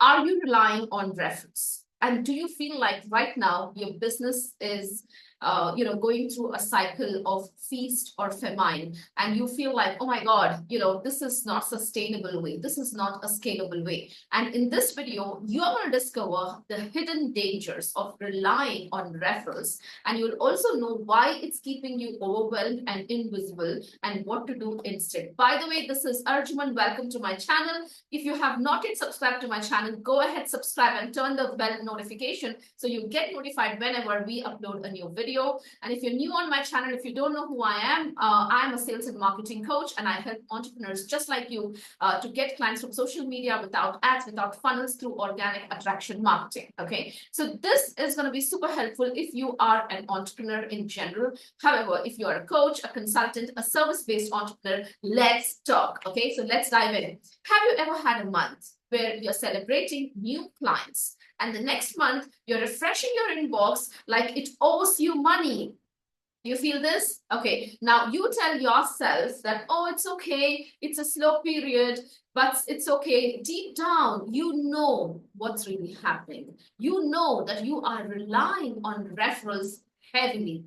Are you relying on referrals? And do you feel like right now your business is, going through a cycle of feast or famine, and you feel like, oh my God, this is not sustainable way. This is not a scalable way. And in this video, you're going to discover the hidden dangers of relying on referrals, and you'll also know why it's keeping you overwhelmed and invisible, and what to do instead. By the way, this is Arjuman. Welcome to my channel. If you have not yet subscribed to my channel, go ahead, subscribe and turn the bell notification so you get notified whenever we upload a new video. And if you're new on my channel, if you don't know who I am, I'm a sales and marketing coach, and I help entrepreneurs just like you to get clients from social media without ads, without funnels, through organic attraction marketing. Okay, so this is going to be super helpful if you are an entrepreneur in general. However, if you are a coach, a consultant, a service-based entrepreneur, let's talk. Okay, so let's dive in. Have you ever had a month where you're celebrating new clients and the next month you're refreshing your inbox like it owes you money? Do you feel this? Okay, now you tell yourself that, oh, it's okay, it's a slow period, but it's okay. Deep down, you know what's really happening. You know that you are relying on referrals heavily.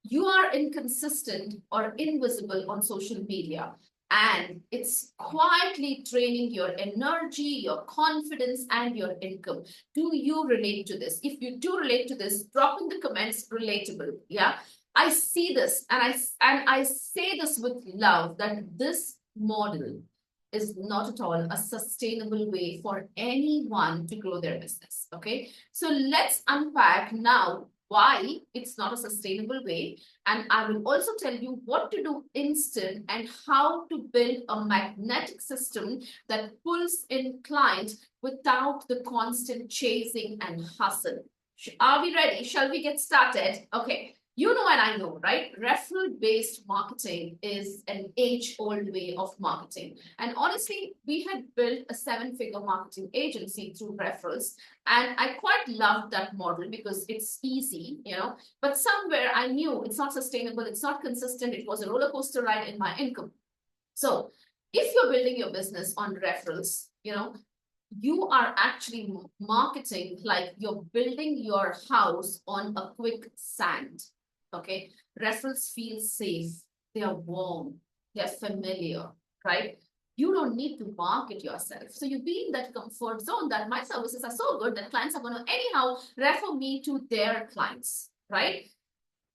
You are inconsistent or invisible on social media, and it's quietly draining your energy, your confidence, and your income. Do you relate to this? If you do relate to this, drop in the comments relatable. Yeah, I see this, and I say this with love, that this model is not at all a sustainable way for anyone to grow their business. Okay, so let's unpack now why it's not a sustainable way, and I will also tell you what to do instead and how to build a magnetic system that pulls in clients without the constant chasing and hustle. Are we ready? Shall we get started? Okay. You know, and I know, right? Referral based marketing is an age old way of marketing. And honestly, we had built a 7-figure marketing agency through referrals. And I quite loved that model because it's easy, but somewhere I knew it's not sustainable, it's not consistent, it was a roller coaster ride in my income. So if you're building your business on referrals, you are actually marketing like you're building your house on a quick sand. Okay, referrals feel safe, they are warm, they're familiar, right? You don't need to market yourself. So you be in that comfort zone that my services are so good that clients are going to anyhow refer me to their clients, right?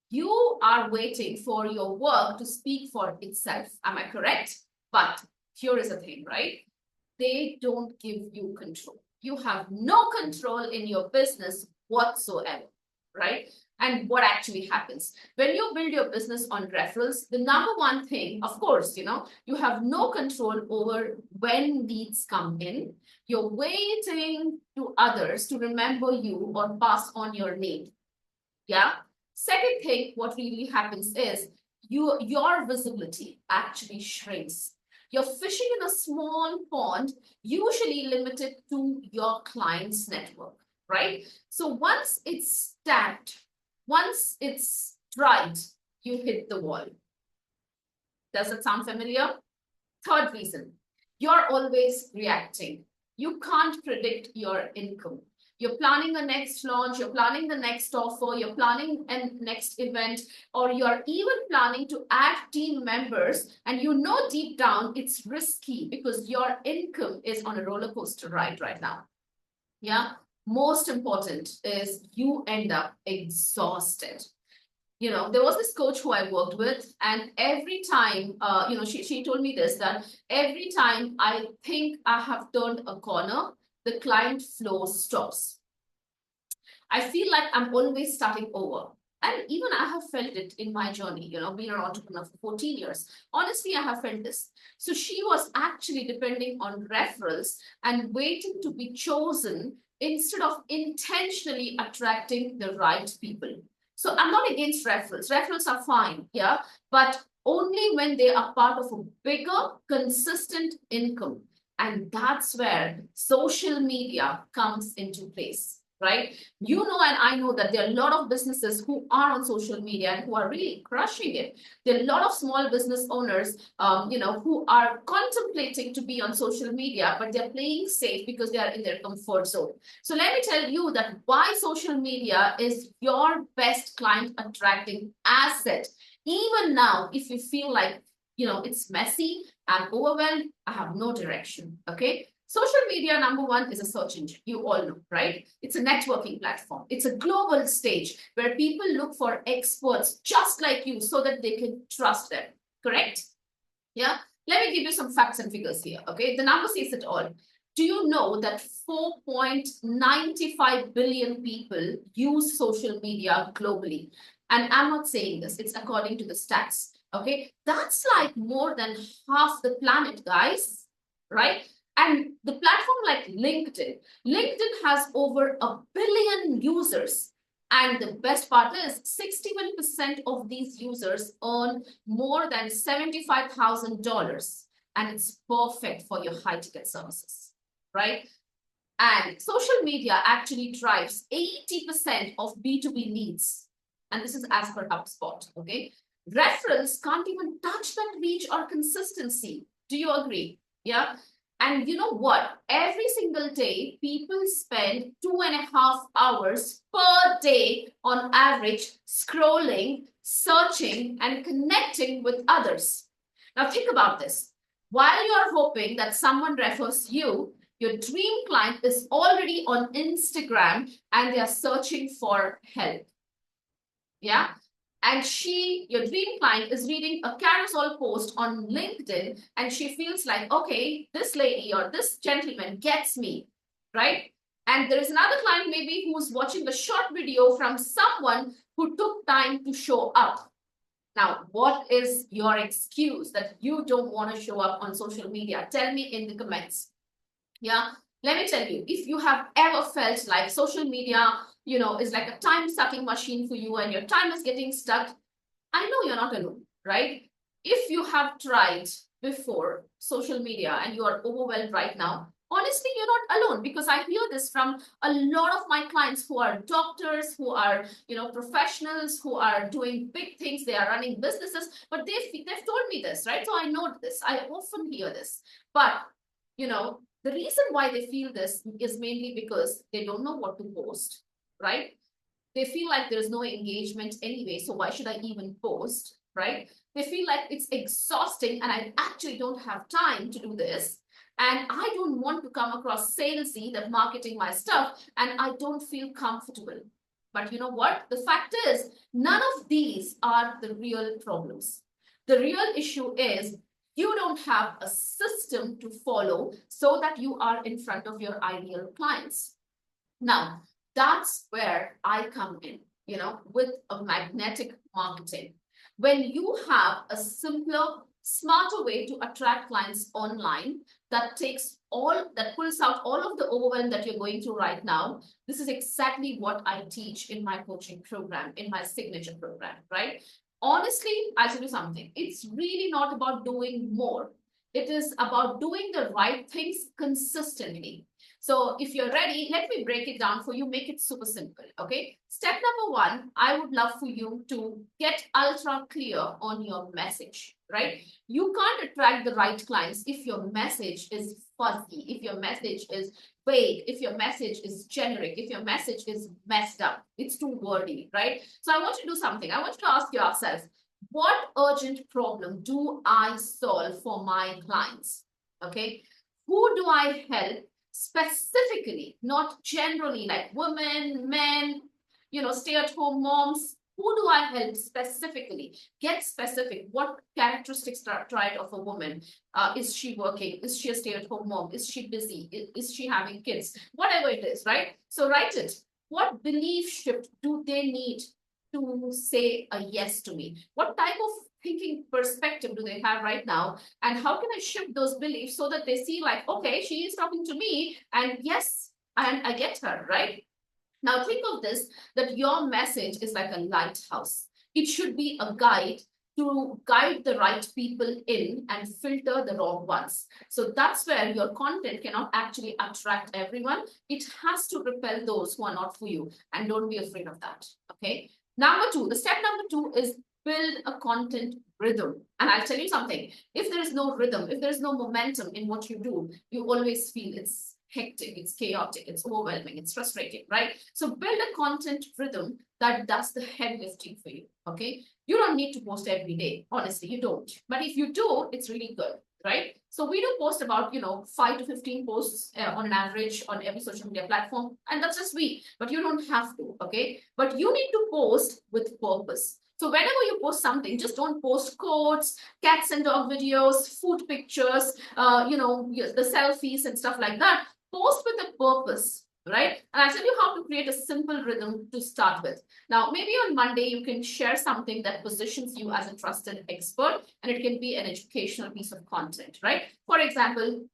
You are waiting for your work to speak for itself. Am I correct? But here is the thing, right? They don't give you control. You have no control in your business whatsoever, right? And what actually happens when you build your business on referrals, the number one thing, of course, you have no control over when leads come in. You're waiting to others to remember you or pass on your name. Yeah. Second thing, what really happens is your visibility actually shrinks. You're fishing in a small pond, usually limited to your client's network, right? So once it's tapped, once it's dried, you hit the wall. Does that sound familiar? Third reason, you're always reacting. You can't predict your income. You're planning the next launch, you're planning the next offer, you're planning a next event, or you're even planning to add team members, and you know deep down it's risky because your income is on a roller coaster ride right now. Yeah. Most important is you end up exhausted. There was this coach who I worked with, and every time, she told me this, that every time I think I have turned a corner, the client flow stops. I feel like I'm always starting over. And even I have felt it in my journey, being an entrepreneur for 14 years. Honestly, I have felt this. So she was actually depending on referrals and waiting to be chosen instead of intentionally attracting the right people. So I'm not against referrals. Referrals are fine, yeah, but only when they are part of a bigger, consistent income. And that's where social media comes into place. right? You know, and I know that there are a lot of businesses who are on social media and who are really crushing it. There are a lot of small business owners, who are contemplating to be on social media, but they're playing safe because they are in their comfort zone. So let me tell you that why social media is your best client attracting asset. Even now, if you feel like, it's messy, I'm overwhelmed, I have no direction, okay? Social media, number one, is a search engine. You all know, right? It's a networking platform. It's a global stage where people look for experts just like you so that they can trust them, correct? Yeah. Let me give you some facts and figures here, okay? The number says it all. Do you know that 4.95 billion people use social media globally? And I'm not saying this, it's according to the stats, okay? That's like more than half the planet, guys, right? And the platform like LinkedIn has over 1 billion users. And the best part is 61% of these users earn more than $75,000. And it's perfect for your high ticket services, right? And social media actually drives 80% of B2B leads. And this is as per HubSpot, okay? Referrals can't even touch that reach or consistency. Do you agree? Yeah. And you know what? Every single day, people spend 2.5 hours per day on average scrolling, searching, and connecting with others. Now, think about this. While you're hoping that someone refers you, your dream client is already on Instagram and they are searching for help. Yeah. And your dream client, is reading a carousel post on LinkedIn and she feels like, okay, this lady or this gentleman gets me, right? And there is another client maybe who's watching a short video from someone who took time to show up. Now, what is your excuse that you don't want to show up on social media? Tell me in the comments. Yeah. Let me tell you, if you have ever felt like social media, is like a time sucking machine for you and your time is getting stuck, I know you're not alone, right? If you have tried before social media and you are overwhelmed right now, honestly, you're not alone, because I hear this from a lot of my clients who are doctors, who are, professionals, who are doing big things. They are running businesses, but they've told me this, right? So I know this. I often hear this. But, the reason why they feel this is mainly because they don't know what to post, right? They feel like there's no engagement anyway, so why should I even post, right? They feel like it's exhausting and I actually don't have time to do this. And I don't want to come across salesy that marketing my stuff, and I don't feel comfortable. But you know what? The fact is, none of these are the real problems. The real issue is you don't have a system to follow so that you are in front of your ideal clients. Now, that's where I come in, with a magnetic marketing. When you have a simpler, smarter way to attract clients online that pulls out all of the overwhelm that you're going through right now, this is exactly what I teach in my coaching program, in my signature program, right? Honestly, I'll tell you something. It's really not about doing more. It is about doing the right things consistently. So if you're ready, let me break it down for you, make it super simple, okay? Step number one, I would love for you to get ultra clear on your message, right? You can't attract the right clients if your message is fuzzy, if your message is vague, if your message is generic, if your message is messed up, it's too wordy, right? So I want you to do something. I want you to ask yourself, what urgent problem do I solve for my clients? Okay. Who do I help specifically, not generally, like women, men, stay-at-home moms? Who do I help specifically? Get specific. What characteristics trait of a woman? Is she working? Is she a stay-at-home mom? Is she busy? Is she having kids? Whatever it is, right? So write it. What belief shift do they need to say a yes to me? What type of thinking perspective do they have right now? And how can I shift those beliefs so that they see like, okay, she is talking to me and yes, and I get her, right? Now think of this, that your message is like a lighthouse. It should be a guide to guide the right people in and filter the wrong ones. So that's where your content cannot actually attract everyone. It has to repel those who are not for you, and don't be afraid of that. Okay. Number two, the step number two is build a content rhythm. And I'll tell you something, if there is no rhythm, if there's no momentum in what you do, you always feel it's hectic, it's chaotic, it's overwhelming, it's frustrating, right? So build a content rhythm that does the heavy lifting for you. Okay. You don't need to post every day. Honestly, you don't. But if you do, it's really good, right? So we do post about, 5 to 15 posts on an average on every social media platform. And that's just we, but you don't have to, okay? But you need to post with purpose. So whenever you post something, just don't post quotes, cats and dog videos, food pictures, the selfies and stuff like that. Post with a purpose, right? And I'll tell you how to create a simple rhythm to start with. Now, maybe on Monday, you can share something that positions you as a trusted expert, and it can be an educational piece of content, right? For example,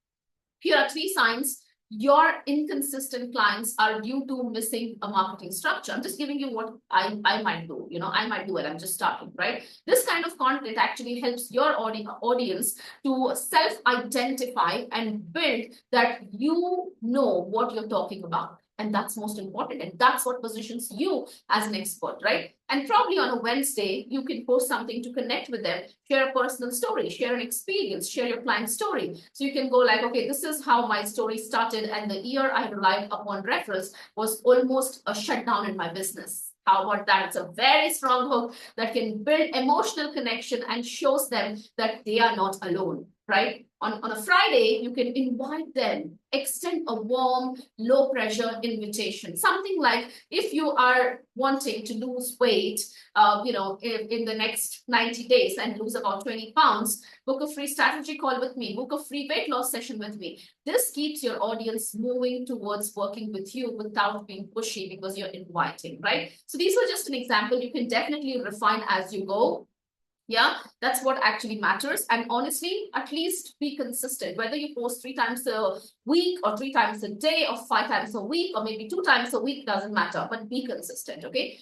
here are 3 signs your inconsistent clients are due to missing a marketing structure. I'm just giving you what I might do. I might do it. I'm just starting, right? This kind of content actually helps your audience to self-identify and build that you know what you're talking about. And that's most important. And that's what positions you as an expert, right? And probably on a Wednesday, you can post something to connect with them, share a personal story, share an experience, share your client story. So you can go like, okay, this is how my story started. And the year I relied upon referrals was almost a shutdown in my business. How about that? It's a very strong hook that can build emotional connection and shows them that they are not alone, right? On a Friday, you can invite them, extend a warm, low pressure invitation. Something like if you are wanting to lose weight, in the next 90 days and lose about 20 pounds, book a free strategy call with me, book a free weight loss session with me. This keeps your audience moving towards working with you without being pushy because you're inviting, right? So these were just an example. You can definitely refine as you go. Yeah, that's what actually matters. And honestly, at least be consistent. Whether you post 3 times a week or 3 times a day or 5 times a week or maybe 2 times a week, doesn't matter, but be consistent, okay?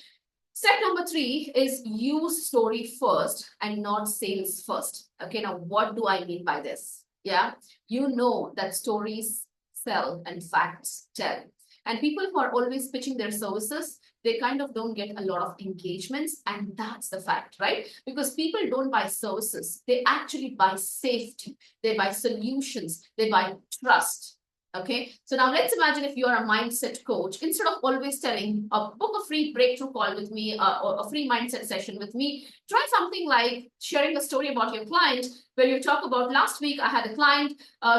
Step number 3 is use story first and not sales first. Okay, now what do I mean by this? Yeah, you know that stories sell and facts tell. And people who are always pitching their services, they kind of don't get a lot of engagements. And that's the fact, right? Because people don't buy services. They actually buy safety. They buy solutions. They buy trust. Okay, so now let's imagine if you're a mindset coach, instead of always telling, book a free breakthrough call with me or a free mindset session with me, try something like sharing a story about your client where you talk about last week, I had a client,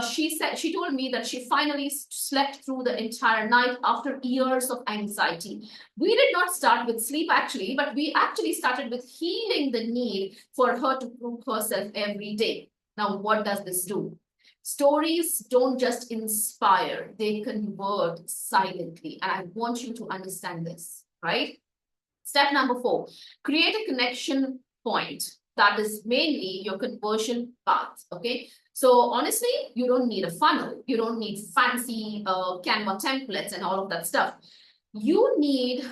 she told me that she finally slept through the entire night after years of anxiety. We did not start with sleep actually, but we actually started with healing the need for her to prove herself every day. Now, what does this do? Stories don't just inspire, they convert silently. And I want you to understand this, right? Step number 4, create a connection point. That is mainly your conversion path, okay? So honestly, you don't need a funnel. You don't need fancy Canva templates and all of that stuff. You need,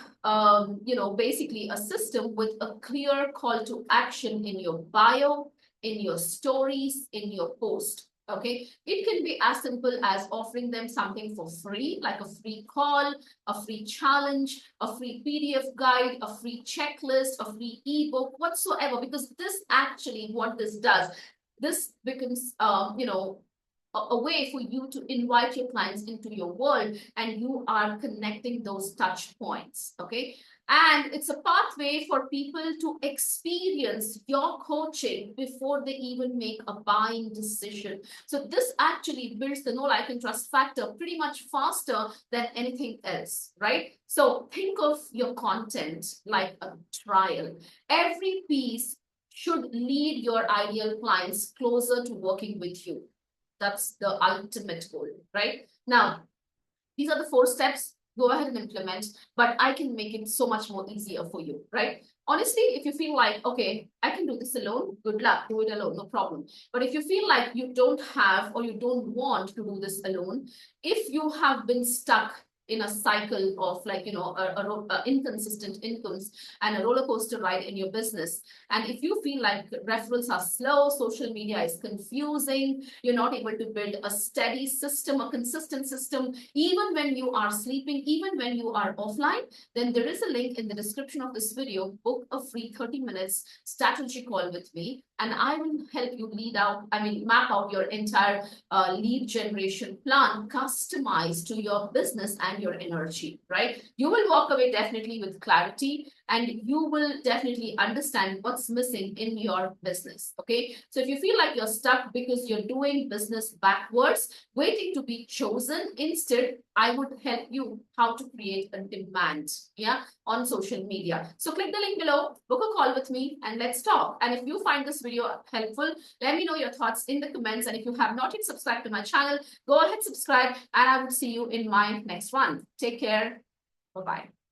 basically a system with a clear call to action in your bio, in your stories, in your post. Okay, it can be as simple as offering them something for free, like a free call, a free challenge, a free PDF guide, a free checklist, a free ebook, whatsoever, because this actually what this does, this becomes, a way for you to invite your clients into your world, and you are connecting those touch points. Okay. And it's a pathway for people to experience your coaching before they even make a buying decision. So this actually builds the know, like, and trust factor pretty much faster than anything else, right? So think of your content like a trial. Every piece should lead your ideal clients closer to working with you. That's the ultimate goal, right? Now, these are the 4 steps. Go ahead and implement, but I can make it so much more easier for you, right? Honestly, if you feel like, okay, I can do this alone, good luck, do it alone, no problem. But if you feel like you don't have or you don't want to do this alone, if you have been stuck in a cycle of like, inconsistent incomes and a roller coaster ride in your business. And if you feel like referrals are slow, social media is confusing, you're not able to build a steady system, a consistent system, even when you are sleeping, even when you are offline, then there is a link in the description of this video. Book a free 30 minutes strategy call with me, and I will help you map out your entire lead generation plan customized to your business and your energy, right? You will walk away definitely with clarity, and you will definitely understand what's missing in your business. Okay. So if you feel like you're stuck because you're doing business backwards, waiting to be chosen, instead, I would help you how to create a demand, on social media. So click the link below, book a call with me, and let's talk. And if you find this video helpful, let me know your thoughts in the comments. And if you have not yet subscribed to my channel, go ahead, subscribe, and I will see you in my next one. Take care. Bye-bye.